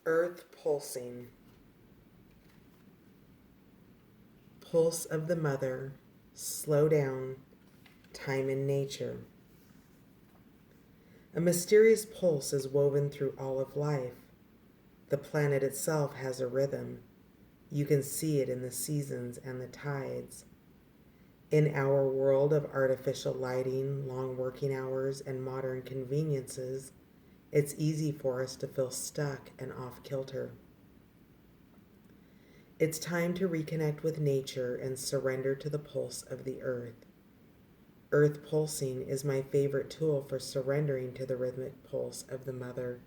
Earth pulsing. Pulse of the mother. Slow down. Time in nature. A mysterious pulse is woven through all of life. The planet itself has a rhythm. You can see it in the seasons and the tides. In our world of artificial lighting, long working hours, and modern conveniences, it's easy for us to feel stuck and off kilter. It's time to reconnect with nature and surrender to the pulse of the earth. Earth pulsing is my favorite tool for surrendering to the rhythmic pulse of the mother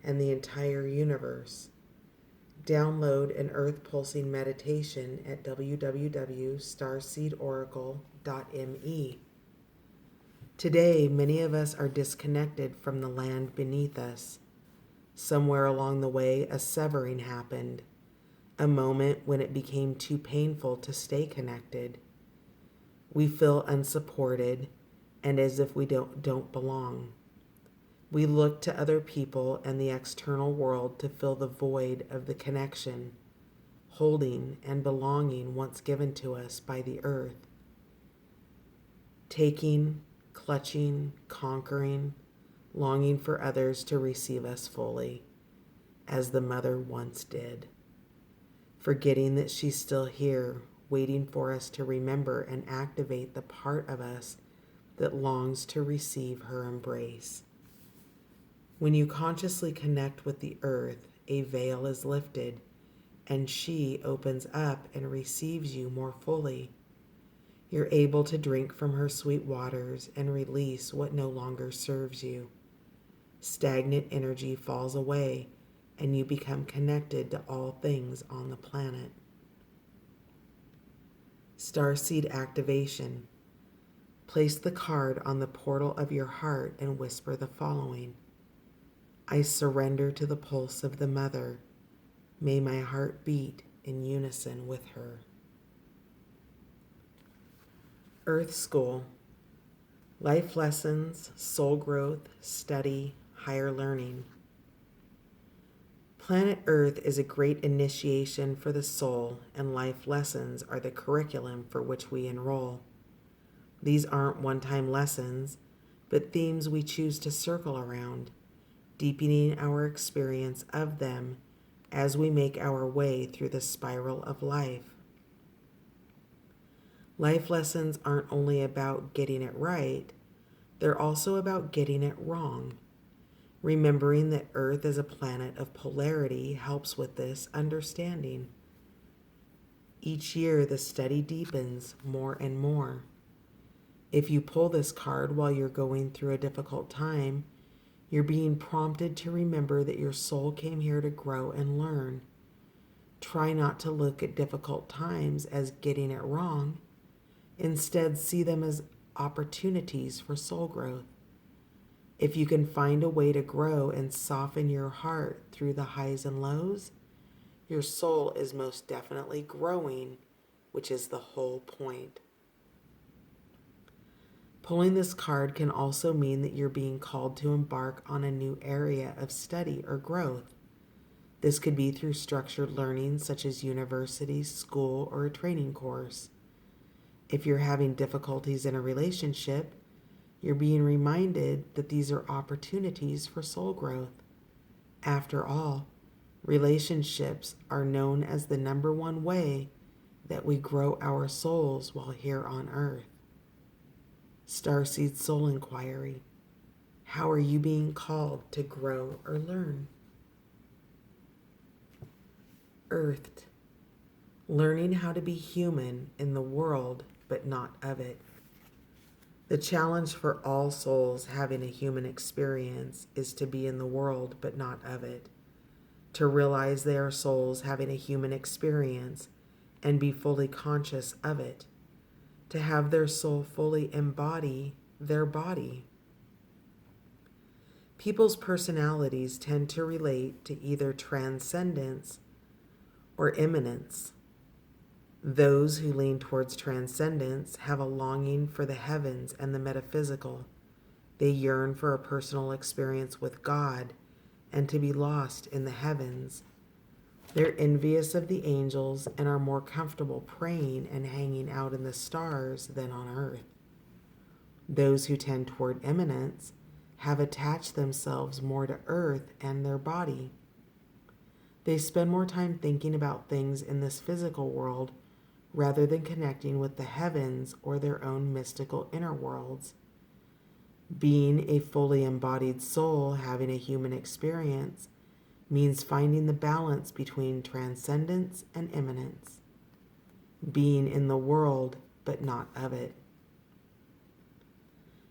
and the entire universe. Download an earth pulsing meditation at www.starseedoracle.me. Today, many of us are disconnected from the land beneath us. Somewhere along the way, a severing happened, a moment when it became too painful to stay connected. We feel unsupported and as if we don't belong. We look to other people and the external world to fill the void of the connection, holding and belonging once given to us by the earth. Taking, clutching, conquering, longing for others to receive us fully, as the mother once did. Forgetting that she's still here, waiting for us to remember and activate the part of us that longs to receive her embrace. When you consciously connect with the earth, a veil is lifted, and she opens up and receives you more fully. You're able to drink from her sweet waters and release what no longer serves you. Stagnant energy falls away, and you become connected to all things on the planet. Starseed activation. Place the card on the portal of your heart and whisper the following. I surrender to the pulse of the mother. May my heart beat in unison with her. Earth School. Life lessons, soul growth, study, higher learning. Planet Earth is a great initiation for the soul, and life lessons are the curriculum for which we enroll. These aren't one-time lessons, but themes we choose to circle around, deepening our experience of them as we make our way through the spiral of life. Life lessons aren't only about getting it right, they're also about getting it wrong. Remembering that Earth is a planet of polarity helps with this understanding. Each year, the study deepens more and more. If you pull this card while you're going through a difficult time, you're being prompted to remember that your soul came here to grow and learn. Try not to look at difficult times as getting it wrong. Instead, see them as opportunities for soul growth. If you can find a way to grow and soften your heart through the highs and lows, your soul is most definitely growing, which is the whole point. Pulling this card can also mean that you're being called to embark on a new area of study or growth. This could be through structured learning such as university, school, or a training course. If you're having difficulties in a relationship, you're being reminded that these are opportunities for soul growth. After all, relationships are known as the number one way that we grow our souls while here on Earth. Starseed Soul Inquiry. How are you being called to grow or learn? Earthed. Learning how to be human in the world, but not of it. The challenge for all souls having a human experience is to be in the world, but not of it. To realize they are souls having a human experience and be fully conscious of it. To have their soul fully embody their body. People's personalities tend to relate to either transcendence or immanence. Those who lean towards transcendence have a longing for the heavens and the metaphysical. They yearn for a personal experience with God and to be lost in the heavens. They're envious of the angels and are more comfortable praying and hanging out in the stars than on earth. Those who tend toward eminence have attached themselves more to earth and their body. They spend more time thinking about things in this physical world rather than connecting with the heavens or their own mystical inner worlds. Being a fully embodied soul having a human experience means finding the balance between transcendence and immanence, being in the world but not of it.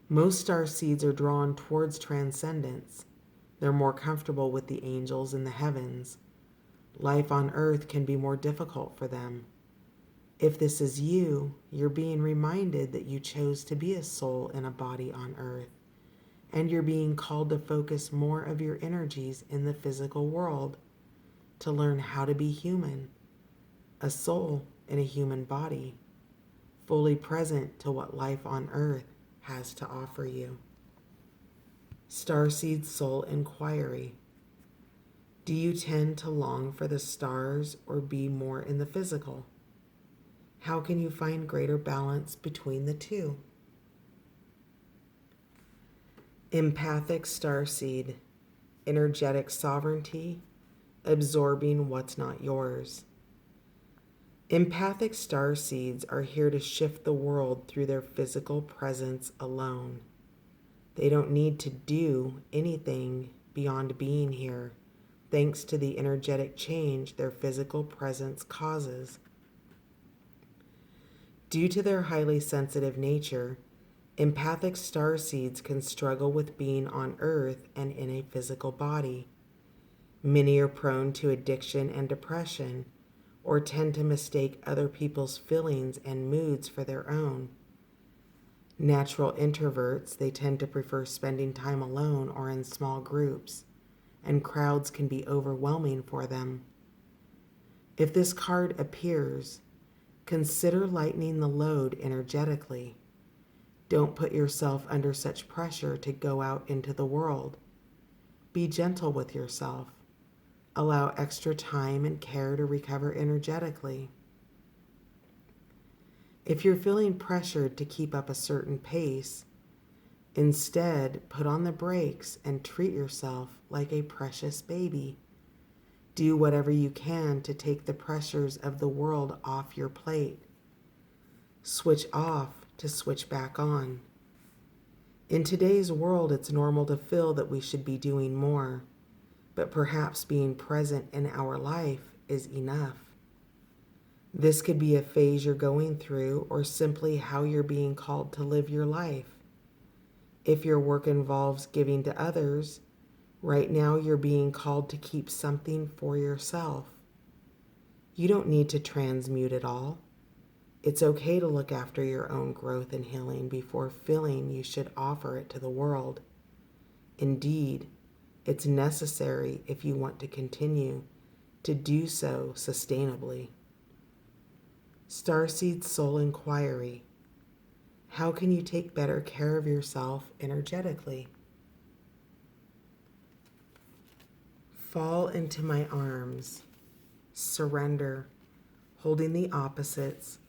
Most starseeds are drawn towards transcendence. They're more comfortable with the angels in the heavens. Life on earth can be more difficult for them. If this is you, you're being reminded that you chose to be a soul in a body on earth, and you're being called to focus more of your energies in the physical world, to learn how to be human, a soul in a human body, fully present to what life on earth has to offer you. Starseed Soul Inquiry. Do you tend to long for the stars or be more in the physical? How can you find greater balance between the two? Empathic Starseed. Energetic sovereignty, absorbing what's not yours. Empathic starseeds are here to shift the world through their physical presence alone. They don't need to do anything beyond being here, thanks to the energetic change their physical presence causes. Due to their highly sensitive nature, empathic starseeds can struggle with being on Earth and in a physical body. Many are prone to addiction and depression, or tend to mistake other people's feelings and moods for their own. Natural introverts, they tend to prefer spending time alone or in small groups, and crowds can be overwhelming for them. If this card appears, consider lightening the load energetically. Don't put yourself under such pressure to go out into the world. Be gentle with yourself. Allow extra time and care to recover energetically. If you're feeling pressured to keep up a certain pace, instead put on the brakes and treat yourself like a precious baby. Do whatever you can to take the pressures of the world off your plate. Switch off to switch back on. In today's world, it's normal to feel that we should be doing more, but perhaps being present in our life is enough. This could be a phase you're going through, or simply how you're being called to live your life. If your work involves giving to others, right now you're being called to keep something for yourself. You don't need to transmute it all. It's okay to look after your own growth and healing before feeling you should offer it to the world. Indeed, it's necessary if you want to continue to do so sustainably. Starseed Soul Inquiry. How can you take better care of yourself energetically? Fall into my arms. Surrender, holding the opposites,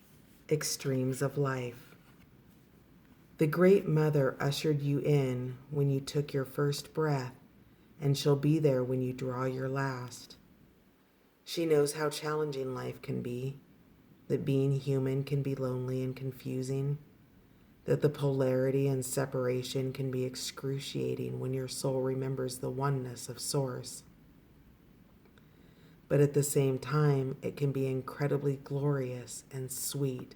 extremes of life. The Great Mother ushered you in when you took your first breath, and she'll be there when you draw your last. She knows how challenging life can be, that being human can be lonely and confusing, that the polarity and separation can be excruciating when your soul remembers the oneness of Source. But at the same time, it can be incredibly glorious and sweet.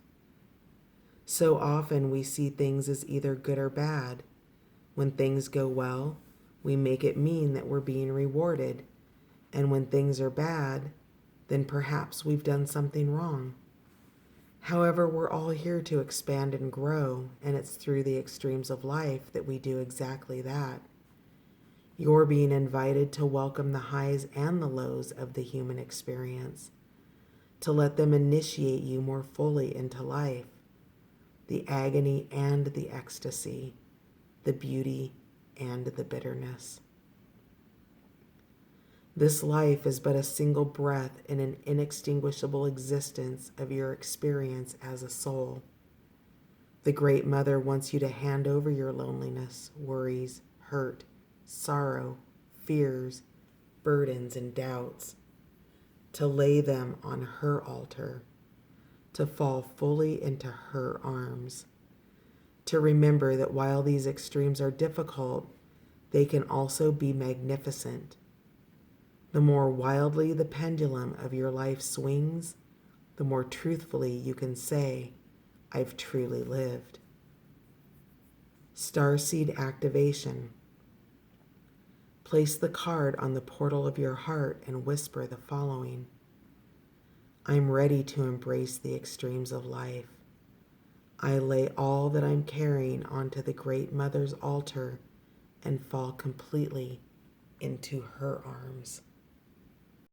So often we see things as either good or bad. When things go well, we make it mean that we're being rewarded. And when things are bad, then perhaps we've done something wrong. However, we're all here to expand and grow, and it's through the extremes of life that we do exactly that. You're being invited to welcome the highs and the lows of the human experience, to let them initiate you more fully into life, the agony and the ecstasy, the beauty and the bitterness. This life is but a single breath in an inextinguishable existence of your experience as a soul. The Great Mother wants you to hand over your loneliness, worries, hurt, sorrow, fears, burdens, and doubts, to lay them on her altar, to fall fully into her arms, to remember that while these extremes are difficult, they can also be magnificent. The more wildly the pendulum of your life swings, the more truthfully you can say, I've truly lived. Starseed activation. Place the card on the portal of your heart and whisper the following: I'm ready to embrace the extremes of life. I lay all that I'm carrying onto the Great Mother's altar and fall completely into her arms.